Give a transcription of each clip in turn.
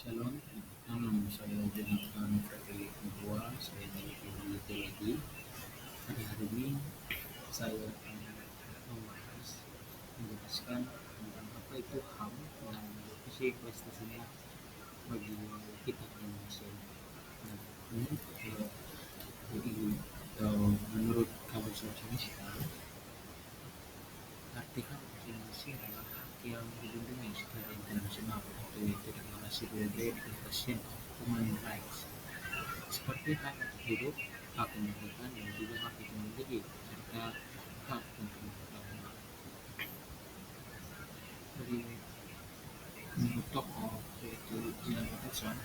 Shalom, nama saya Jonathan Frederick Nubuwa. Saya dari Peneliti lagi. Pada hari ini saya akan membahas, menjelaskan tentang apa itu HAM dan apa prestasinya bagi kita di Indonesia. Nah, ini jadi menurut kamus bahasa Indonesia, arti hak bahasa Indonesia adalah hak yang dilindungi secara internasional, yaitu Deklarasi PBB Declaration of Human Rights, seperti hak untuk hidup, hak kemerdekaan, dan juga hak itu memiliki, serta hak untuk beragama. Dari menurut tokoh yaitu Gina Patterson,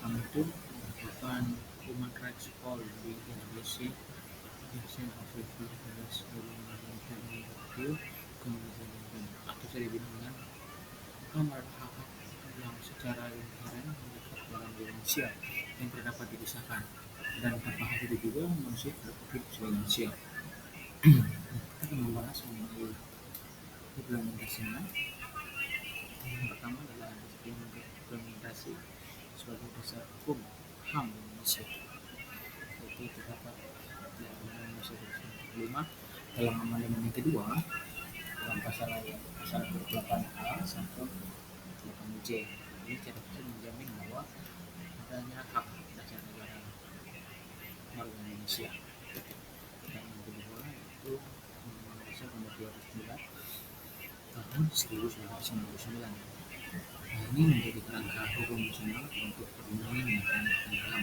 HAM itu merupakan human rights call di Indonesia, Declaration of Independence kemudian atau bisa dibilang dengan HAM adalah hak yang secara inherent melekat dalam diri manusia yang tidak dapat dipisahkan, dan tanpa hak itu juga manusia tidak dapat hidup sebagai manusia. Kita akan membahas mengenai implementasinya. Yang pertama adalah implementasi sebagai dasar hukum HAM Indonesia, yaitu terdapat di Undang-Undang Indonesia 1945 dalam amandemen yang kedua dalam pasal 28A sampai 8J. Ini cara menjamin bahwa adanya hak dasar negara warga Indonesia. Dan yang kedua itu Undang-Undang Dasar Nomor 29 tahun 1999. Nah, ini menjadi kerangka hukum nasional untuk perlindungan dan penegakkan HAM.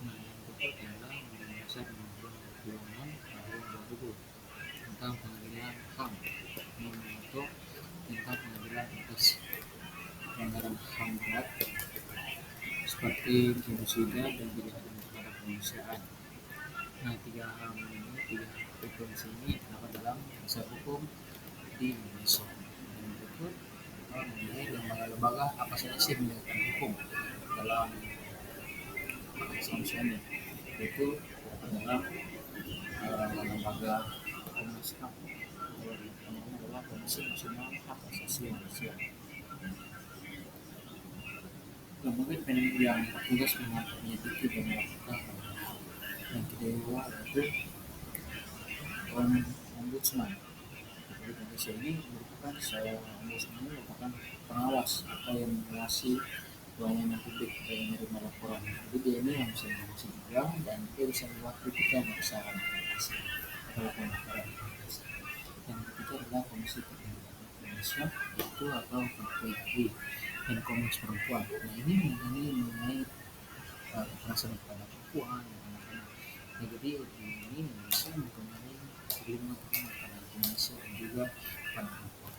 Nah, yang berikut adalah Undang-Undang Dasar Nomor 26 tahun 2000 tentang pengadilan HAM, yang mengatur tentang pengadilan atas pelanggaran HAM berat seperti genosida dan kejahatan terhadap kemanusiaan. Nah, tiga referensi ini terdapat dalam dasar hukum di Indonesia. Dan berikut mengenai lembaga-lembaga apa saja sih menegakkan hukum dalam Islam, yaitu dalam lembaga Komnas HAM. Namanya adalah Komisi Nasional Hak Asasi Manusia. Lembaga independen yang bertugas menyelidiki dan melakukan HAM. Yang kedua yaitu Ombudsman. Republik Indonesia ini merupakan ombudsman ini merupakan pengawas atau yang mengawasi pelayanan publik yang menerima laporan. Jadi dia ini yang bisa mengawasi juga, dan dia bisa membuat kritikan dan saran atau laporan. Yang ketiga adalah Komisi Perlindungan Indonesia, itu atau KPI, dan Komnas Perempuan. Nah, ini mengenai kekerasan kepada perempuan dan anak-anak. Nah, jadi ini bisa mengenai perlindungan pada Indonesia dan juga pada perempuan.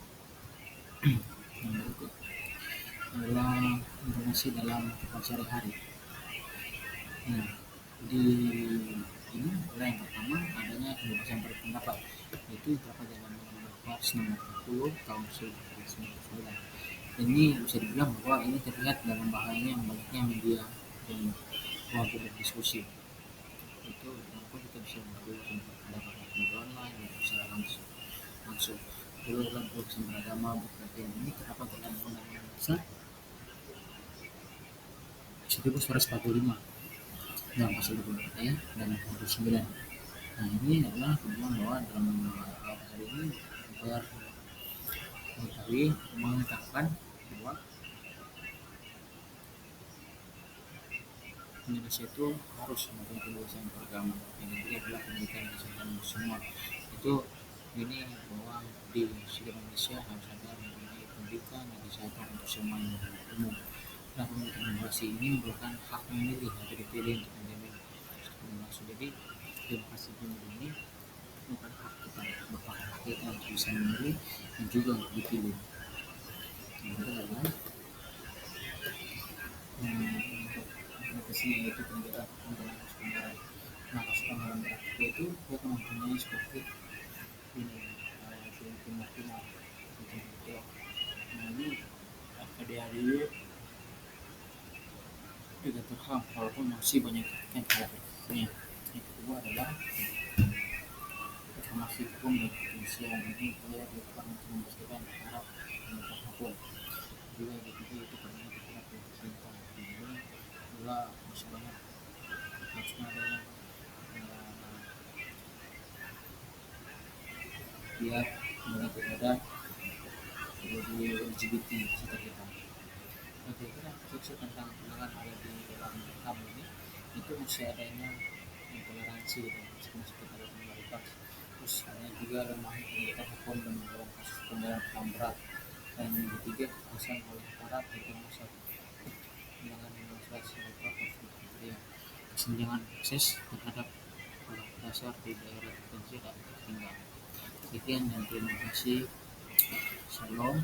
Yang berikut adalah informasi dalam kehidupan sehari-hari. Nah, di ini adalah yang pertama adanya kebebasan berpendapat, yaitu terdapat dalam Undang-Undang Pers Nomor 40 Tahun 1999. Ini bisa dibilang bahwa ini terlihat dalam bahayanya banyaknya media dan ruang publik diskusi. Itu kenapa kita bisa berkebebasan berpendapat media online dan secara langsung. Kedua adalah kebebasan beragama berpakaian. Ini terdapat dalam Undang-Undang Dasar 1945 dalam pasal 24 ayat dan 29. Nah, ini adalah tujuan bahwa dalam hari ini agar mengetahui mengatakan bahwa Indonesia itu harus mempunyai kebebasan beragama. Yang ketiga adalah pendidikan kesehatan semua. Itu ini bahwa di seluruh Indonesia harus ada mempunyai pendidikan dan kesehatan untuk semua yang umum. Nah, pemilikan demokrasi ini merupakan hak memilih atau dipilih untuk menjamin demokrasi. Jadi demokrasi pemilu ini bukan hak kita, merupakan hak kita untuk bisa memilih dan juga untuk dipilih. Yang kedua adalah untuk implementasinya, yaitu penggunaan kasus pelanggaran. Nah, kasus pelanggaran berat itu dia akan mempunyai seperti ini Timur Timur. Nah, ini ADADY diatur HAM walaupun masih banyak yang terhadapnya. Yang kedua adalah reformasi hukum dan kepolisian. Ini dia dilakukan untuk memastikan harap penegak hukum. Juga yang ketiga itu perlindungan terhadap pula masih banyak harusnya ada pihak mengatur ada jadi LGBT sekitar kita. Nah, kira-kira isu tentang penanganan ada di dalam HAM ini itu masih adanya intoleransi dan masih kita ada minoritas. Terus ada juga lemahnya penegakan hukum dan dalam kasus pelanggaran HAM berat. Dan yang ketiga, kekerasan oleh aparat atau masa dengan demonstrasi atau konflik kesenjangan akses terhadap hak dasar di daerah terpencil atau tertinggal. Sekian dan terima kasih. Shalom.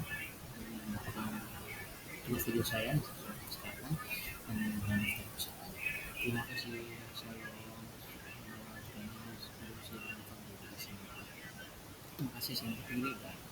Ini merupakan video saya sekarang dan terima kasih. Shalom. Terima kasih sampai jumpa. Terima kasih sampai jumpa.